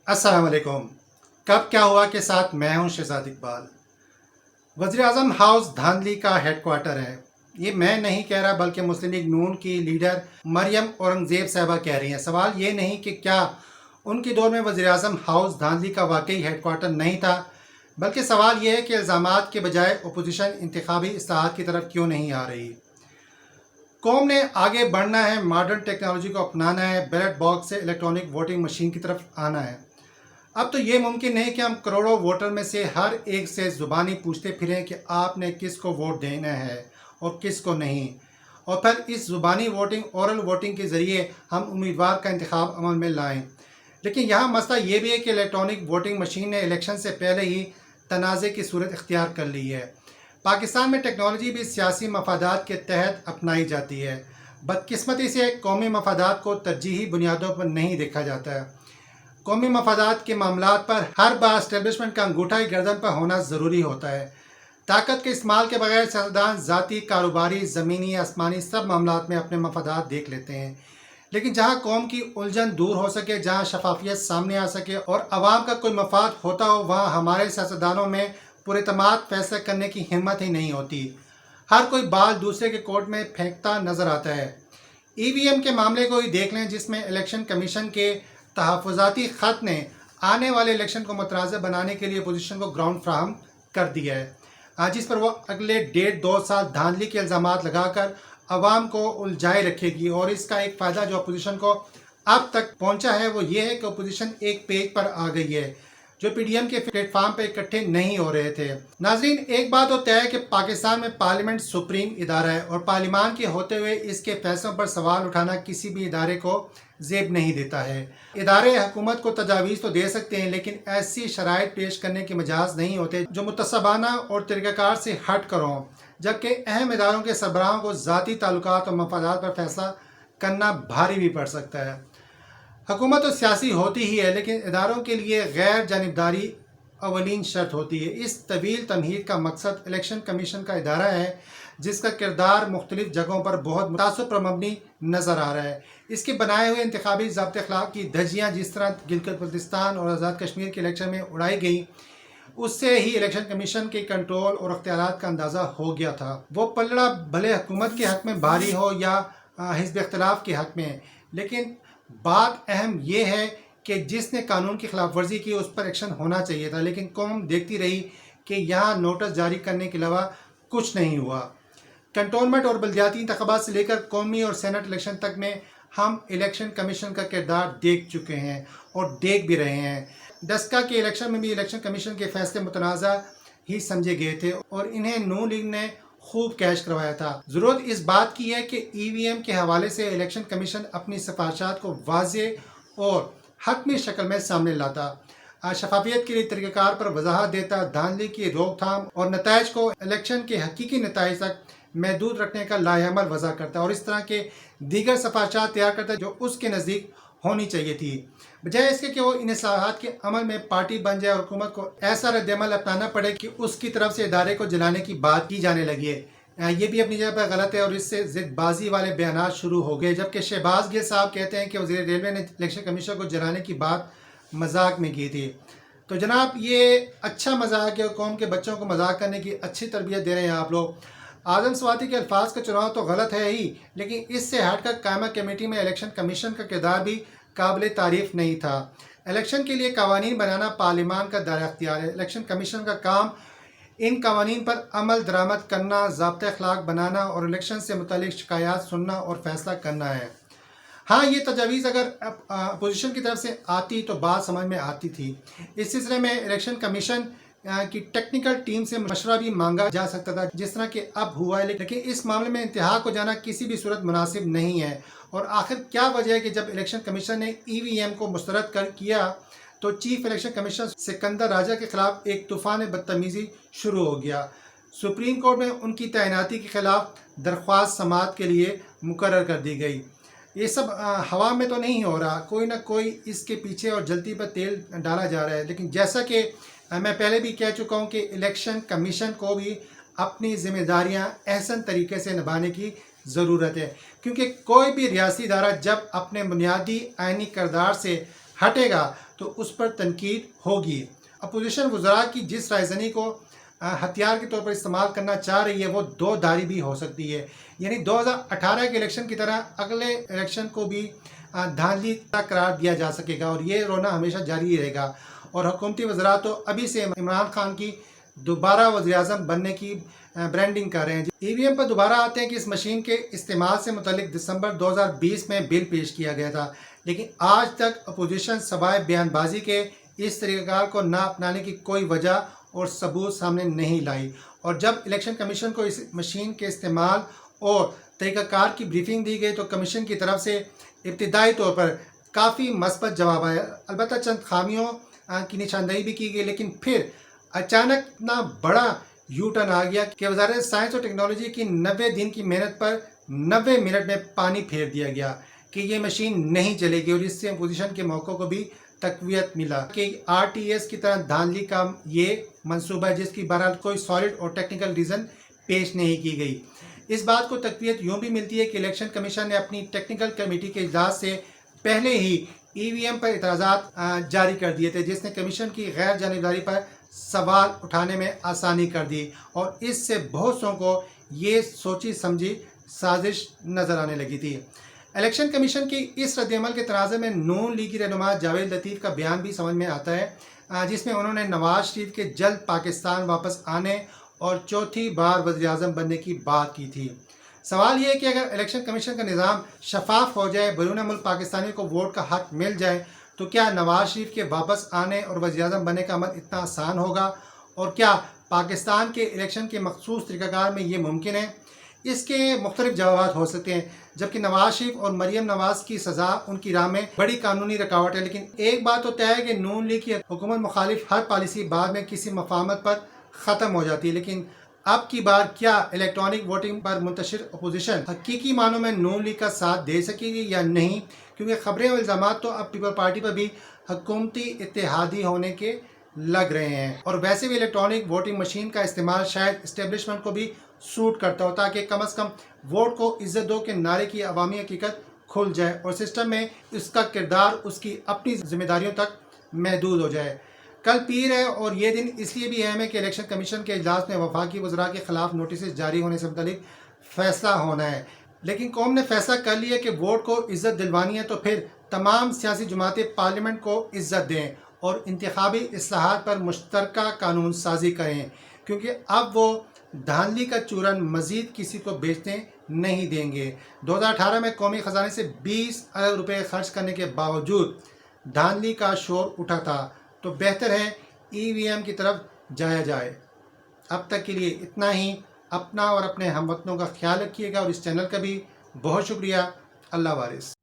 अस्सलाम वालेकुम। कब क्या हुआ के साथ मैं हूं शहजाद इकबाल। वज़ीर आज़म हाउस धांधली का हेडक्वार्टर है। ये मैं नहीं कह रहा बल्कि मुस्लिम लीग नून की लीडर मरियम औरंगज़ेब साहिबा कह रही हैं। सवाल ये नहीं कि क्या उनके दौर में वज़ीर आज़म हाउस धांधली का वाकई हेडक्वार्टर नहीं था, बल्कि सवाल ये है कि इल्ज़ामात के बजाय अपोजिशन इंतखाबी इस्लाहात की तरफ क्यों नहीं आ रही। कौम ने आगे बढ़ना है, मॉडर्न टेक्नोलॉजी को अपनाना है, बैलेट बॉक्स से इलेक्ट्रॉनिक वोटिंग मशीन की तरफ आना है। अब तो ये मुमकिन नहीं कि हम करोड़ों वोटर में से हर एक से ज़ुबानी पूछते फिरें कि आपने किस को वोट देना है और किस को नहीं, और फिर इस ज़ुबानी वोटिंग ओरल वोटिंग के ज़रिए हम उम्मीदवार का इंतखाब अमल में लाएं। लेकिन यहाँ मसला ये भी है कि इलेक्ट्रॉनिक वोटिंग मशीन ने इलेक्शन से पहले ही तनाज़े की सूरत इख्तियार कर ली है। पाकिस्तान में टेक्नोलॉजी भी सियासी मफादात के तहत अपनाई जाती है। बदकिस्मती से कौमी मफादात को तरजीही बुनियादों पर नहीं देखा जाता है। कौमी मफादात के मामलात पर हर बार इस्टेब्लिशमेंट का अंगूठा ही गर्दन पर होना ज़रूरी होता है। ताकत के इस्तेमाल के बगैर सियासतदान ज़ाती, कारोबारी, ज़मीनी, आसमानी सब मामलात में अपने मफादात देख लेते हैं। लेकिन जहाँ कौम की उलझन दूर हो सके, जहाँ शफाफियत सामने आ सके और आवाम का कोई मफाद होता हो, वहाँ हमारे सियासतदानों में पुरएतमाद फैसले करने की हिम्मत ही नहीं होती। हर कोई बाल दूसरे के कोर्ट में फेंकता नजर आता है। ईवीएम के मामले को ही देख लें, जिसमें इलेक्शन कमीशन के तहफ़्फ़ुज़ाती ख़त ने आने वाले इलेक्शन को मुतनाज़ बनाने के लिए अपोजिशन को ग्राउंड फ्राहम कर दिया है, जिस पर वो अगले 1.5-2 साल धांधली के इल्ज़ामात लगाकर अवाम को उलझाए रखेगी। और इसका एक फ़ायदा जो अपोजिशन को अब तक पहुंचा है वो ये है कि अपोजिशन एक पेज पर आ गई है, जो पीडीएम के प्लेटफार्म पर इकट्ठे नहीं हो रहे थे। नाजरीन, एक बात तो तय है कि पाकिस्तान में पार्लियामेंट सुप्रीम इदारा है और पार्लियामान के होते हुए इसके फैसलों पर सवाल उठाना किसी भी इदारे को जेब नहीं देता है। इदारे हुकूमत को तजावीज़ तो दे सकते हैं, लेकिन ऐसी शराइत पेश करने के मजाज नहीं होते जो मुतसबाना और तरीक़ाकार से हट कर हों, जबकि अहम इदारों के सरबराहों को ज़ाती ताल्लुकात और मफादात पर फैसला करना भारी भी पड़ सकता है। हुकूमत तो सियासी होती ही है, लेकिन इदारों के लिए गैर जानिबदारी अवलीन शर्त होती है। इस तवील तमहीद का मकसद इलेक्शन कमीशन का इदारा है, जिसका किरदार मुख्तलिफ जगहों पर बहुत मुतासब पर मबनी नज़र आ रहा है। इसके बनाए हुए इंतखाबी ज़ाब्ते अखलाक की धज्जियाँ जिस तरह गिलगित बल्तिस्तान और आज़ाद कश्मीर के इलेक्शन में उड़ाई गई, उससे ही इलेक्शन कमीशन के कंट्रोल और अख्तियारात का अंदाज़ा हो गया था। वो पलड़ा भले हुकूमत के हक़ में भारी हो या हिज़्ब इख्तिलाफ के हक़ में, लेकिन बात अहम ये है कि जिसने कानून की खिलाफ वर्जी की उस पर एक्शन होना चाहिए था। लेकिन कौम देखती रही कि यहाँ नोटिस जारी करने के अलावा कुछ नहीं हुआ। कंटोनमेंट और बल्दियाती इंतखाबात से लेकर कौमी और सेनेट इलेक्शन तक में हम इलेक्शन कमीशन का किरदार देख चुके हैं और देख भी रहे हैं। डस्का के इलेक्शन में भी इलेक्शन कमीशन के फैसले मुतनाज़ा ही समझे गए थे और इन्हें नून लीग ने खूब कैश करवाया था। ज़रूरत इस बात की है कि ईवीएम के हवाले से इलेक्शन कमीशन अपनी सिफारिशात को वाज़ेह और हतमी शक्ल में सामने लाता, शफाफियत के लिए तरीक़ाकार पर वजाहत देता, धांधली की रोकथाम और नताइज को इलेक्शन के हकीकी नताइज तक महदूद रखने का लाएअमल वज़ा करता और इस तरह के दीगर सिफारिशात तैयार करता जो उसके नज़दीक होनी चाहिए थी, बजाय इसके कि वो इन इस्लाहात के अमल में पार्टी बन जाए और हुकूमत को ऐसा रद्दअमल अपनाना पड़े कि उसकी तरफ से इदारे को जलाने की बात की जाने लगी है। ये भी अपनी जगह पर गलत है और इससे ज़िदबाजी वाले बयानात शुरू हो गए। जबकि शहबाज गिल साहब कहते हैं कि वज़ीर रेलवे ने इलेक्शन कमीशन को जलाने की बात मजाक में की थी। तो जनाब, ये अच्छा मजाक है, कौम के बच्चों को मजाक करने की अच्छी तरबियत दे रहे हैं आप लोग। आज़म स्वाति के अल्फाज का चुनाव तो गलत है ही, लेकिन इससे हटकर कायमा कमेटी में इलेक्शन कमीशन का किरदार भी काबिल तारीफ नहीं था। इलेक्शन के लिए कवानीन बनाना पार्लियामान का दायरा अख्तियार है। इलेक्शन कमीशन का काम इन कवानीन पर अमल दरामद करना, ज़ाब्ते अखलाक बनाना और इलेक्शन से मुतालिक शिकायत सुनना और फैसला करना है। हाँ, ये तजावीज़ अगर अपोजिशन की तरफ से आती तो बात समझ में आती थी। इस सिलसिले में इलेक्शन कमीशन की टेक्निकल टीम से मशवरा भी मांगा जा सकता था, जिस तरह कि अब हुआ है। लेकिन इस मामले में इंतहा को जाना किसी भी सूरत मुनासिब नहीं है। और आखिर क्या वजह है कि जब इलेक्शन कमीशन ने ईवीएम को मुस्तरद किया तो चीफ इलेक्शन कमिश्नर सिकंदर राजा के खिलाफ एक तूफान बदतमीज़ी शुरू हो गया। सुप्रीम कोर्ट में उनकी तैनाती के खिलाफ दरख्वास्त समाअत के लिए मुकर्रर कर दी गई। ये सब हवा में तो नहीं हो रहा, कोई ना कोई इसके पीछे और जल्दी पर तेल डाला जा रहा है। लेकिन जैसा कि मैं पहले भी कह चुका हूँ कि इलेक्शन कमीशन को भी अपनी जिम्मेदारियाँ अहसन तरीके से निभाने की ज़रूरत है, क्योंकि कोई भी रियासी इदारा जब अपने बुनियादी आइनी किरदार से हटेगा تو اس پر تنقید ہوگی۔ اپوزیشن وزراء کی جس رائے زنی کو ہتھیار کے طور پر استعمال کرنا چاہ رہی ہے وہ دو دھاری بھی ہو سکتی ہے، یعنی 2018 کے الیکشن کی طرح اگلے الیکشن کو بھی دھاندلی کا قرار دیا جا سکے گا اور یہ رونا ہمیشہ جاری رہے گا۔ اور حکومتی وزراء تو ابھی سے عمران خان کی دوبارہ وزیر اعظم بننے کی برانڈنگ کر رہے ہیں۔ ای وی ایم پر دوبارہ آتے ہیں کہ اس مشین کے استعمال سے متعلق دسمبر 2020 میں بل پیش کیا گیا تھا، لیکن آج تک اپوزیشن سوائے بیان بازی کے اس طریقہ کار کو نہ اپنانے کی کوئی وجہ اور ثبوت سامنے نہیں لائی۔ اور جب الیکشن کمیشن کو اس مشین کے استعمال اور طریقہ کار کی بریفنگ دی گئی تو کمیشن کی طرف سے ابتدائی طور پر کافی مثبت جواب آیا، البتہ چند خامیوں کی نشاندہی بھی کی گئی، لیکن پھر اچانک اتنا بڑا یو ٹرن آ گیا کہ وزارت سائنس اور ٹیکنالوجی کی 90 دن کی محنت پر 90 منٹ میں پانی پھیر دیا گیا کہ یہ مشین نہیں چلے گی، اور اس سے اپوزیشن کے موقع کو بھی تقویت ملا کہ آر ٹی ایس کی طرح دھاندلی کا یہ منصوبہ ہے جس کی بہرحال کوئی سالڈ اور ٹیکنیکل ریزن پیش نہیں کی گئی۔ اس بات کو تقویت یوں بھی ملتی ہے کہ الیکشن کمیشن نے اپنی ٹیکنیکل کمیٹی کے اجلاس سے پہلے ہی ای وی ایم پر اعتراضات جاری کر دیے تھے، جس نے کمیشن کی غیر جانبداری پر سوال اٹھانے میں آسانی کر دی، اور اس سے بہت سو کو یہ سوچی سمجھی سازش نظر آنے لگی تھی۔ الیکشن کمیشن کی اس رد عمل کے تناظر میں نون لیگی رہنما جاوید لطیف کا بیان بھی سمجھ میں آتا ہے، جس میں انہوں نے نواز شریف کے جلد پاکستان واپس آنے اور چوتھی بار وزیر اعظم بننے کی بات کی تھی۔ سوال یہ ہے کہ اگر الیکشن کمیشن کا نظام شفاف ہو جائے، بیرون ملک پاکستانیوں کو ووٹ کا حق مل جائے، تو کیا نواز شریف کے واپس آنے اور وزیر اعظم بننے کا عمل اتنا آسان ہوگا؟ اور کیا پاکستان کے الیکشن کے مخصوص طریقہ کار میں یہ ممکن ہے؟ اس کے مختلف جوابات ہو سکتے ہیں، جبکہ نواز شریف اور مریم نواز کی سزا ان کی راہ میں بڑی قانونی رکاوٹ ہے، لیکن ایک بات تو طے ہے کہ نون لیگ کی حکومت مخالف ہر پالیسی بعد میں کسی مفاہمت پر ختم ہو جاتی ہے، لیکن اب کی بار کیا الیکٹرانک ووٹنگ پر منتشر اپوزیشن حقیقی معنوں میں نون لیگ کا ساتھ دے سکے گی یا نہیں؟ کیونکہ خبریں اور الزامات تو اب پیپل پارٹی پر بھی حکومتی اتحادی ہونے کے لگ رہے ہیں، اور ویسے بھی الیکٹرانک ووٹنگ مشین کا استعمال شاید اسٹیبلشمنٹ کو بھی سوٹ کرتا ہو، تاکہ کم از کم ووٹ کو عزت دو کے نعرے کی عوامی حقیقت کھل جائے اور سسٹم میں اس کا کردار اس کی اپنی ذمہ داریوں تک محدود ہو جائے۔ کل پیر ہے اور یہ دن اس لیے بھی اہم ہے کہ الیکشن کمیشن کے اجلاس میں وفاقی وزراء کے خلاف نوٹسز جاری ہونے سے متعلق فیصلہ ہونا ہے، لیکن قوم نے فیصلہ کر لیا کہ ووٹ کو عزت دلوانی ہے تو پھر تمام سیاسی جماعتیں پارلیمنٹ کو عزت دیں اور انتخابی اصلاحات پر مشترکہ قانون سازی کریں، کیونکہ اب وہ دھاندلی کا چورن مزید کسی کو بیچنے نہیں دیں گے۔ 2018 میں قومی خزانے سے 20 ارب روپے خرچ کرنے کے باوجود دھاندلی کا شور اٹھا تھا، تو بہتر ہے ای وی ایم کی طرف جایا جائے۔ اب تک کے لیے اتنا ہی۔ اپنا اور اپنے ہم وطنوں کا خیال رکھیے گا، اور اس چینل کا بھی بہت شکریہ۔ اللہ وارث۔